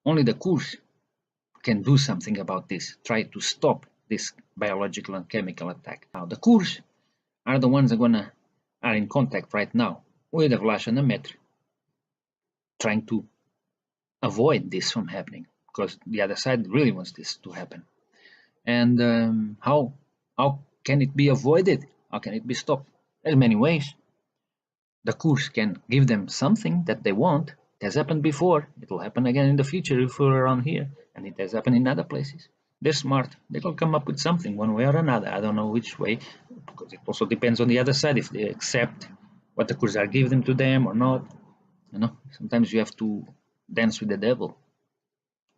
only the Kurds can do something about this, try to stop this biological and chemical attack. Now, the Kurds are the ones that are in contact right now with the Vlach and the Metr, trying to avoid this from happening, because the other side really wants this to happen. And how can it be avoided? How can it be stopped? There's many ways. The Kurds can give them something that they want. It has happened before. It will happen again in the future if we're around here, and it has happened in other places. They're smart. They will come up with something one way or another. I don't know which way, because it also depends on the other side if they accept what the Kurds are giving to them or not. You know, sometimes you have to dance with the devil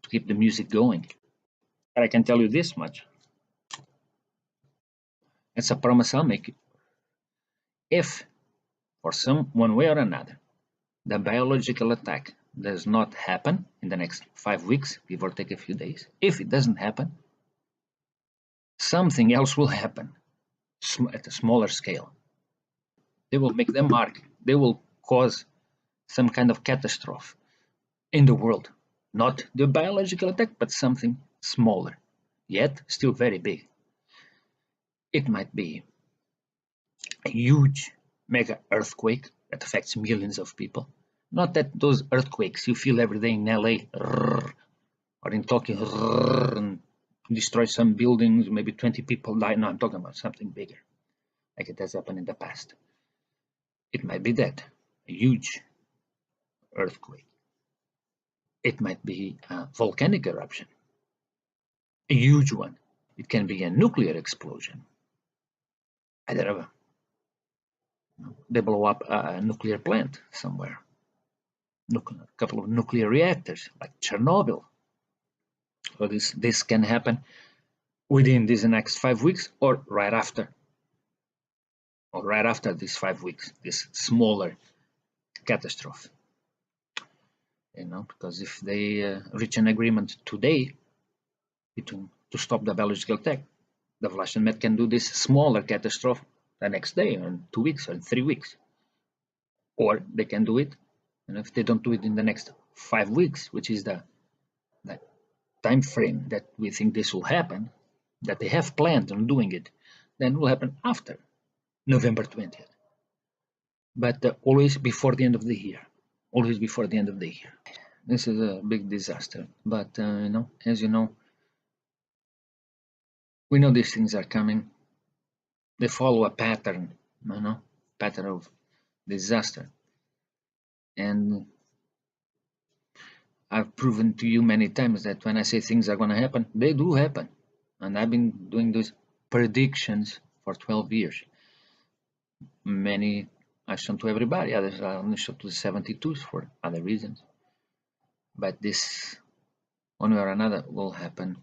to keep the music going. But I can tell you this much. It's a promise I'll make you. If, for some one way or another, the biological attack does not happen in the next 5 weeks, give or take a few days, if it doesn't happen, something else will happen at a smaller scale. They will make them mark. They will cause some kind of catastrophe in the world. Not the biological attack, but something smaller, yet still very big. It might be a huge mega earthquake that affects millions of people. Not that those earthquakes you feel every day in LA or in Tokyo and destroy some buildings, maybe 20 people die. No, I'm talking about something bigger, like it has happened in the past. It might be that, a huge earthquake. It might be a volcanic eruption, a huge one. It can be a nuclear explosion. I don't know. They blow up a nuclear plant somewhere. A couple of nuclear reactors, like Chernobyl. So this can happen within these next 5 weeks or right after. Or right after these 5 weeks, this smaller catastrophe. You know, because if they reach an agreement today to stop the biological attack, the Vlach and Met can do this smaller catastrophe the next day, or in 2 weeks, or in 3 weeks. Or they can do it, and if they don't do it in the next 5 weeks, which is the time frame that we think this will happen, that they have planned on doing it, then it will happen after November 20th. But always before the end of the year. Always before the end of the year. This is a big disaster. But, you know, as you know, we know these things are coming. They follow a pattern, you know, pattern of disaster. And I've proven to you many times that when I say things are going to happen, they do happen. And I've been doing those predictions for 12 years. Many I shown to everybody, others I only showed to the 72s for other reasons. But this, one way or another, will happen.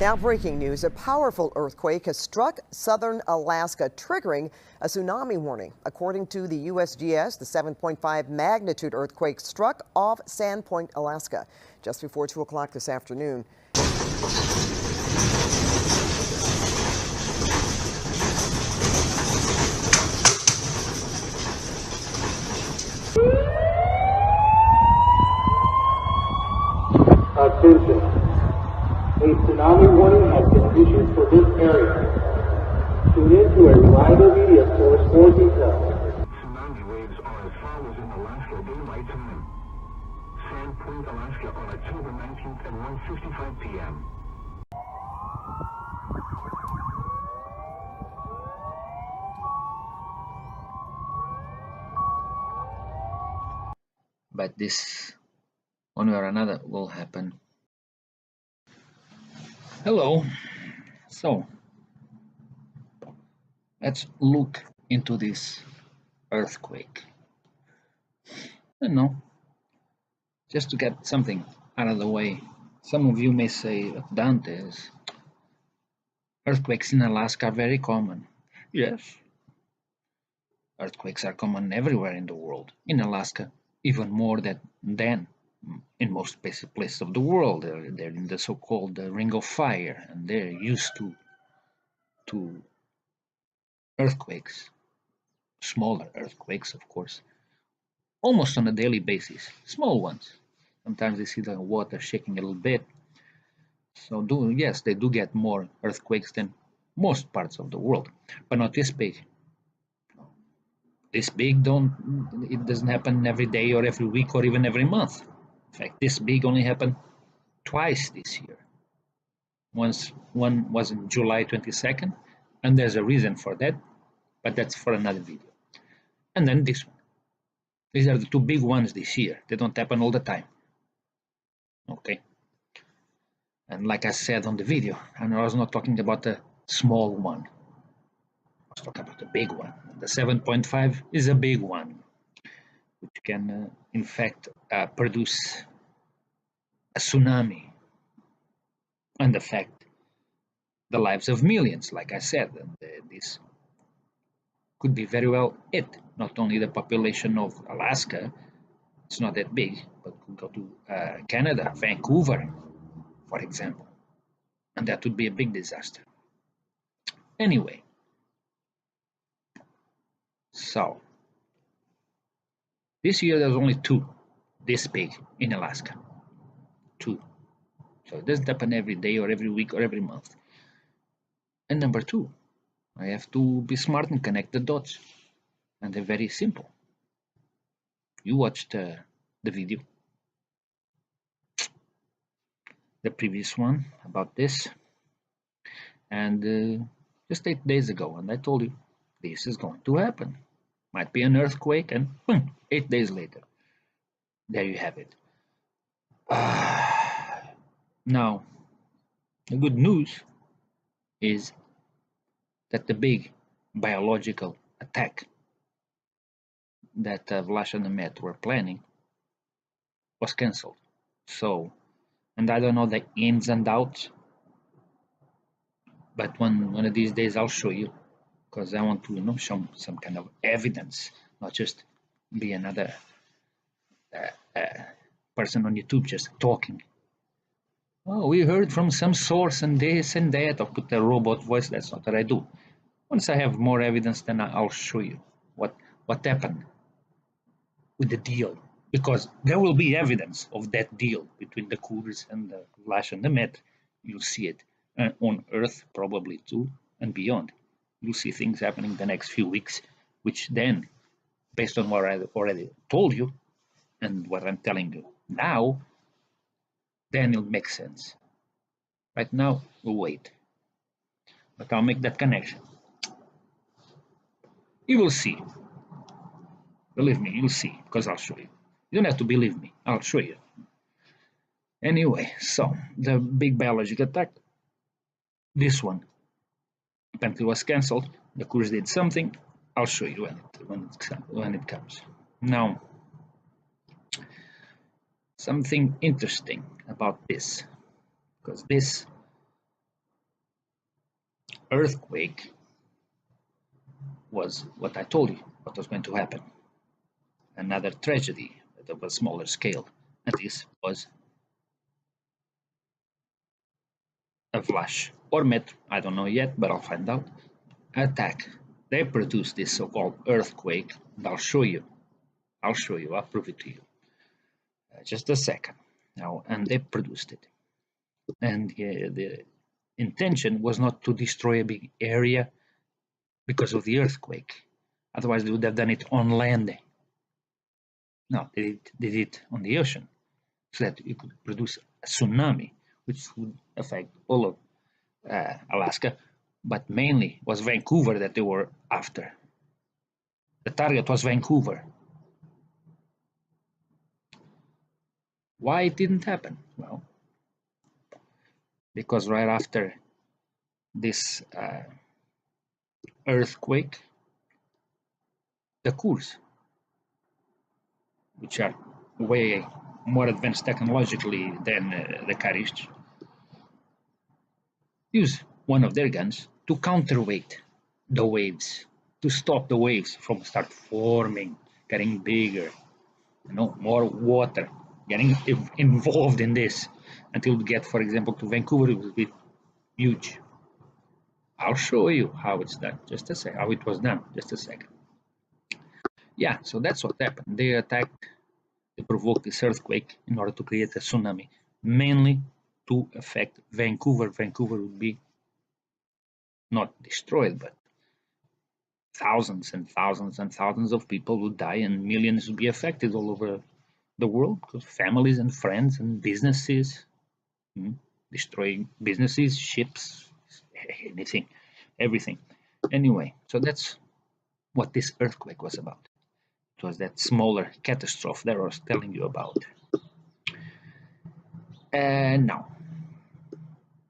Now breaking news, a powerful earthquake has struck southern Alaska, triggering a tsunami warning. According to the USGS, the 7.5 magnitude earthquake struck off Sandpoint, Alaska, just before 2 o'clock this afternoon. Attention. A tsunami warning has been issued for this area. Tune in to a reliable media source for details. Tsunami waves are as follows in Alaska daylight time. Sandpoint, Alaska on October 19th at 1:55 p.m. But this, one way or another, will happen. Hello. So, let's look into this earthquake. I don't know, just to get something out of the way. Some of you may say, Dantes, earthquakes in Alaska are very common. Yes. Earthquakes are common everywhere in the world. In Alaska, even more than in most places of the world. They're in the so-called Ring of Fire, and they're used to earthquakes, smaller earthquakes, of course, almost on a daily basis, small ones. Sometimes you see the water shaking a little bit. So yes, they do get more earthquakes than most parts of the world, but not this big. This big it doesn't happen every day or every week or even every month. In fact, this big only happened twice this year. One was in July 22nd, and there's a reason for that, but that's for another video. And then this one. These are the two big ones this year. They don't happen all the time. Okay. And like I said on the video, and I was not talking about the small one. I was talking about the big one. The 7.5 is a big one, which can, in fact, produce a tsunami and affect the lives of millions, like I said. And this could be very well it. Not only the population of Alaska, it's not that big, but could go to Canada, Vancouver, for example. And that would be a big disaster. Anyway, so this year there's only two this big in Alaska. Two. So it doesn't happen every day or every week or every month. And number two, I have to be smart and connect the dots. And they're very simple. You watched the video, the previous one about this, and just 8 days ago, and I told you this is going to happen. Might be an earthquake, and boom, 8 days later, there you have it. Now, the good news is that the big biological attack that Vlash and Ahmet were planning was cancelled. So, and I don't know the ins and outs, but one of these days I'll show you, because I want to show some kind of evidence, not just be another person on YouTube just talking. Oh, we heard from some source and this and that. I'll put a robot voice. That's not what I do. Once I have more evidence, then I'll show you what happened with the deal, because there will be evidence of that deal between the Kurds and the Vlash and the Met. You'll see it on Earth probably too, and beyond. You'll see things happening the next few weeks, which then, based on what I already told you and what I'm telling you now, then it'll make sense. Right now, we'll wait. But I'll make that connection. You will see. Believe me, you'll see, because I'll show you. You don't have to believe me. I'll show you. Anyway, so the big biological attack, this one, apparently was cancelled. The Kurds did something. I'll show you when it comes. Now, something interesting about this, because this earthquake was what I told you, what was going to happen. Another tragedy of a smaller scale, and this was a Vlash or Met, I don't know yet, but I'll find out, attack. They produced this so-called earthquake, and I'll show you, I'll prove it to you. Just a second. Now, and they produced it. And the intention was not to destroy a big area because of the earthquake. Otherwise, they would have done it on land. No, they did it on the ocean, so that it could produce a tsunami, which would affect all of Alaska, but mainly was Vancouver that they were after. The target was Vancouver. Why it didn't happen? Well, because right after this earthquake, the Kurds, which are way more advanced technologically than the Karish, use one of their guns to counterweight the waves, to stop the waves from start forming, getting bigger, more water, getting involved in this until we get, for example, to Vancouver. It will be huge. I'll show you how it's done. Just a sec. How it was done. Just a second. Yeah, so that's what happened. They attacked, they provoked this earthquake in order to create a tsunami, mainly to affect Vancouver. Vancouver would be not destroyed, but thousands and thousands and thousands of people would die and millions would be affected all over the world, because families and friends and businesses, destroying businesses, ships, anything, everything. Anyway, so that's what this earthquake was about. It was that smaller catastrophe that I was telling you about. And now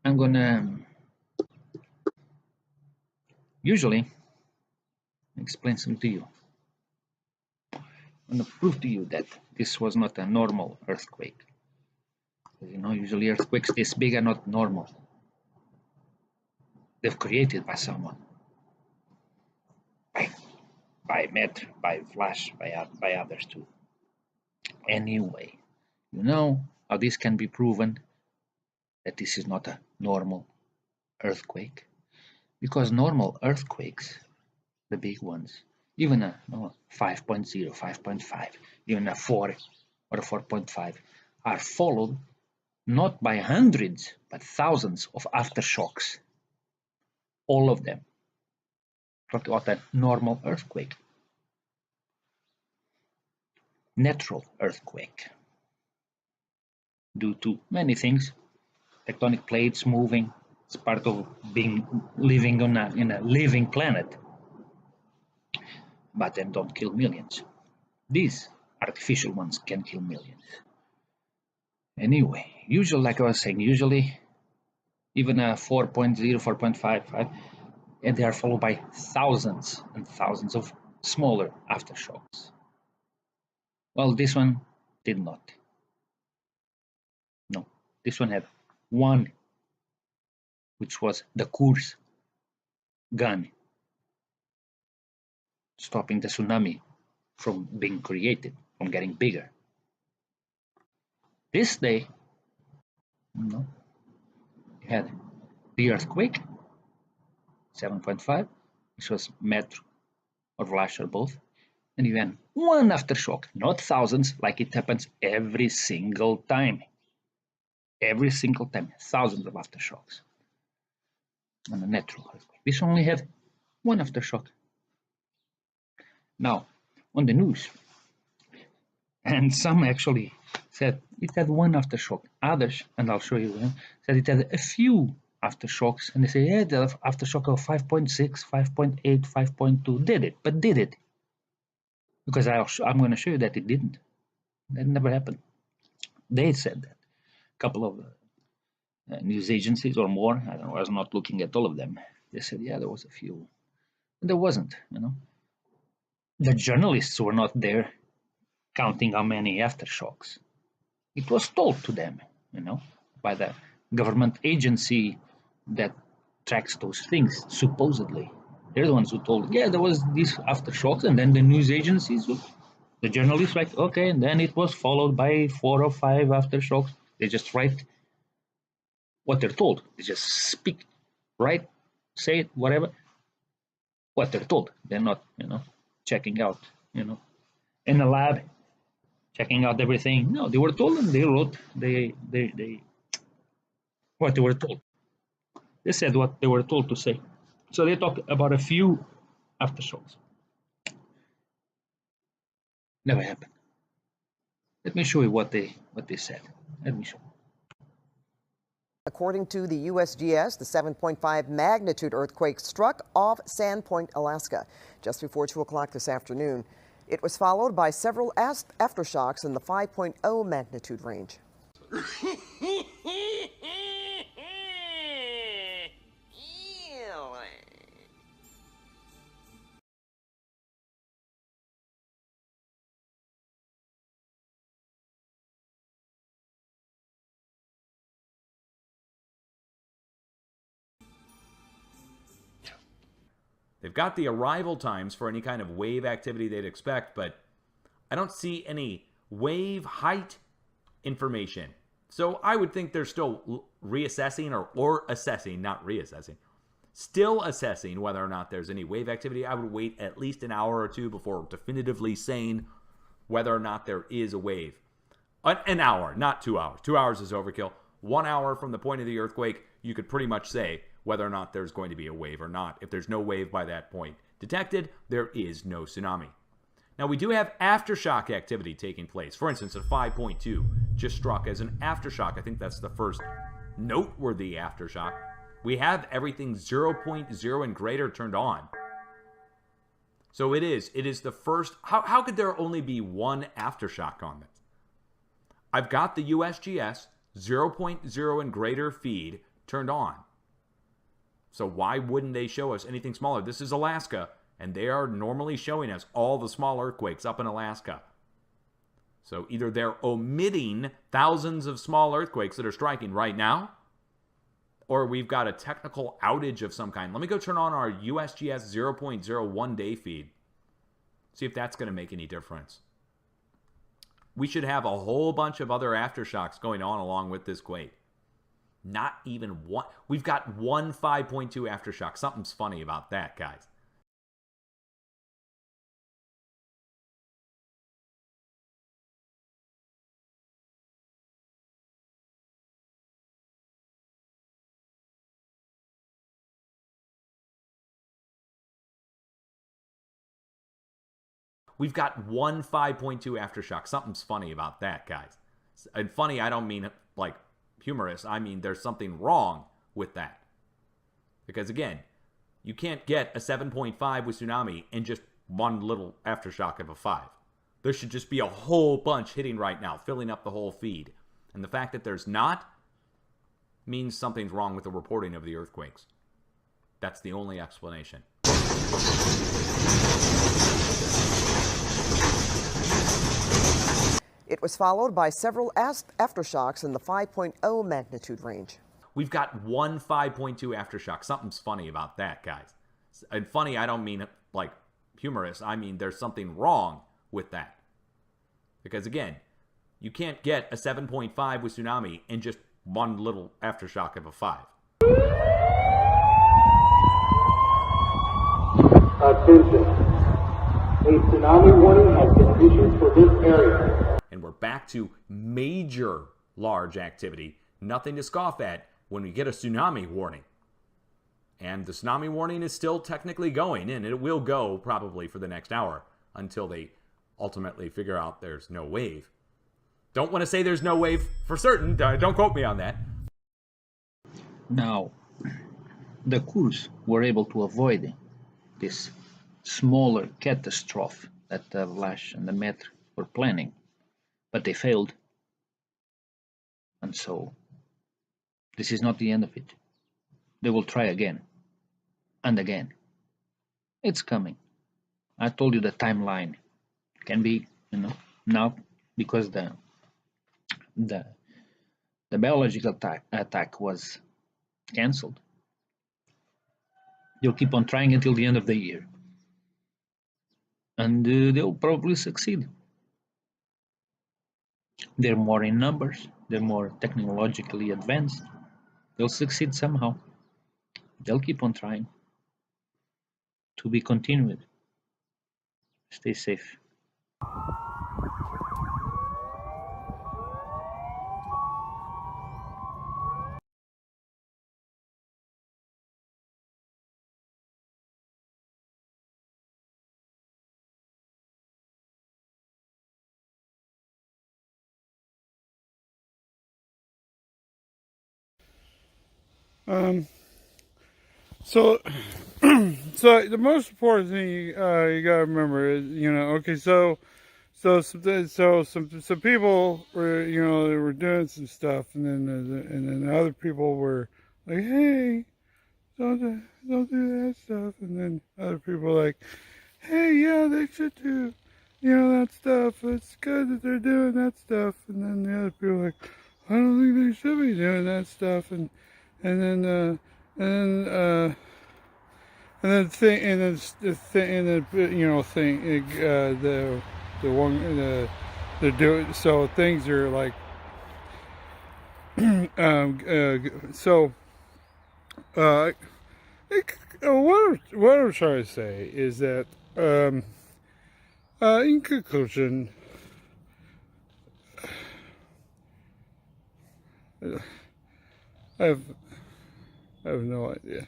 I'm gonna usually explain something to you. I'm gonna prove to you that this was not a normal earthquake. You know, usually earthquakes this big are not normal. They're created by someone. By Met, by Flash, by others too. Anyway, you know how this can be proven that this is not a normal earthquake? Because normal earthquakes, the big ones, even a 5.0, 5.5, even a 4 or a 4.5, are followed not by hundreds but thousands of aftershocks. All of them. Talk about a normal earthquake. Natural earthquake. Due to many things, tectonic plates moving, it's part of being living on in a living planet. But then don't kill millions. These artificial ones can kill millions. Anyway, usually, like I was saying, usually even a 4.0, 4.55, and they are followed by thousands and thousands of smaller aftershocks. Well, this one did not. No, this one had one, which was the Kursk gun, stopping the tsunami from being created, from getting bigger. This day, you had the earthquake, 7.5, which was Metro or Flash or both, and you had one aftershock, not thousands, like it happens every single time. Every single time, thousands of aftershocks on a natural earthquake. This only had one aftershock. Now, on the news, and some actually said it had one aftershock. Others, and I'll show you, said it had a few aftershocks, and they say, yeah, the aftershock of 5.6, 5.8, 5.2 did it, but did it? Because I'm going to show you that it didn't. That never happened. They said that. A couple of news agencies or more, I don't know, I was not looking at all of them. They said, yeah, there was a few. But there wasn't, The journalists were not there counting how many aftershocks. It was told to them, by the government agency that tracks those things, supposedly. They're the ones who told, yeah, there was these aftershocks, and then the news agencies, the journalists, like, okay, and then it was followed by 4 or 5 aftershocks. They just write what they're told. They just speak, write, say it, whatever, what they're told. They're not, checking out, in a lab, checking out everything. No, they were told and they wrote, they what they were told. They said what they were told to say. So they talked about a few aftershocks. Never happened. Let me show you what they said. Let me show you. According to the USGS, the 7.5 magnitude earthquake struck off Sandpoint, Alaska, just before 2 o'clock this afternoon. It was followed by several aftershocks in the 5.0 magnitude range. They've got the arrival times for any kind of wave activity they'd expect, but I don't see any wave height information. So I would think they're still reassessing or assessing, not reassessing, Still assessing whether or not there's any wave activity. I would wait at least an hour or two before definitively saying whether or not there is a wave. An hour, not 2 hours. 2 hours is overkill. 1 hour from the point of the earthquake, you could pretty much say whether or not there's going to be a wave or not. If there's no wave by that point detected, there is no tsunami. Now, we do have aftershock activity taking place. For instance, a 5.2 just struck as an aftershock. I think that's the first noteworthy aftershock. We have everything 0.0 and greater turned on. So it is the first. How could there only be one aftershock on this? I've got the USGS 0.0 and greater feed turned on. So why wouldn't they show us anything smaller? This is Alaska, and they are normally showing us all the small earthquakes up in Alaska. So either they're omitting thousands of small earthquakes that are striking right now, or we've got a technical outage of some kind. Let me go turn on our USGS 0.01 day feed. See if that's going to make any difference. We should have a whole bunch of other aftershocks going on along with this quake. Not even one. We've got one 5.2 aftershock. Something's funny about that, guys. We've got one 5.2 aftershock. Something's funny about that, guys. And funny, I don't mean like humorous. I mean there's something wrong with that. Because again, you can't get a 7.5 with tsunami and just one little aftershock of a 5. There should just be a whole bunch hitting right now, filling up the whole feed. And the fact that there's not means something's wrong with the reporting of the earthquakes. That's the only explanation. It was followed by several aftershocks in the 5.0 magnitude range. We've got one 5.2 aftershock. Something's funny about that, guys. And funny, I don't mean like humorous. I mean there's something wrong with that. Because again, you can't get a 7.5 with tsunami and just one little aftershock of a 5. Attention. A tsunami warning has been issued for this area. And we're back to major large activity. Nothing to scoff at when we get a tsunami warning. And the tsunami warning is still technically going, and it will go probably for the next hour until they ultimately figure out there's no wave. Don't want to say there's no wave for certain. Don't quote me on that. Now, the crews were able to avoid this smaller catastrophe that Vlash and the Met were planning, but they failed. And so, this is not the end of it. They will try again and again. It's coming. I told you the timeline can be, now because the biological attack was cancelled. They'll keep on trying until the end of the year, and they'll probably succeed. They're more in numbers. They're more technologically advanced. They'll succeed somehow. They'll keep on trying. To be continued. Stay safe. So the most important thing you gotta remember is, okay, so some people were, they were doing some stuff, and then other people were like, hey, don't do that stuff, and then other people were like, hey, yeah, they should do, that stuff. It's good that they're doing that stuff, and then the other people were like, I don't think they should be doing that stuff, and then the do so things are like what I'm trying to say is that, in conclusion, I have no idea.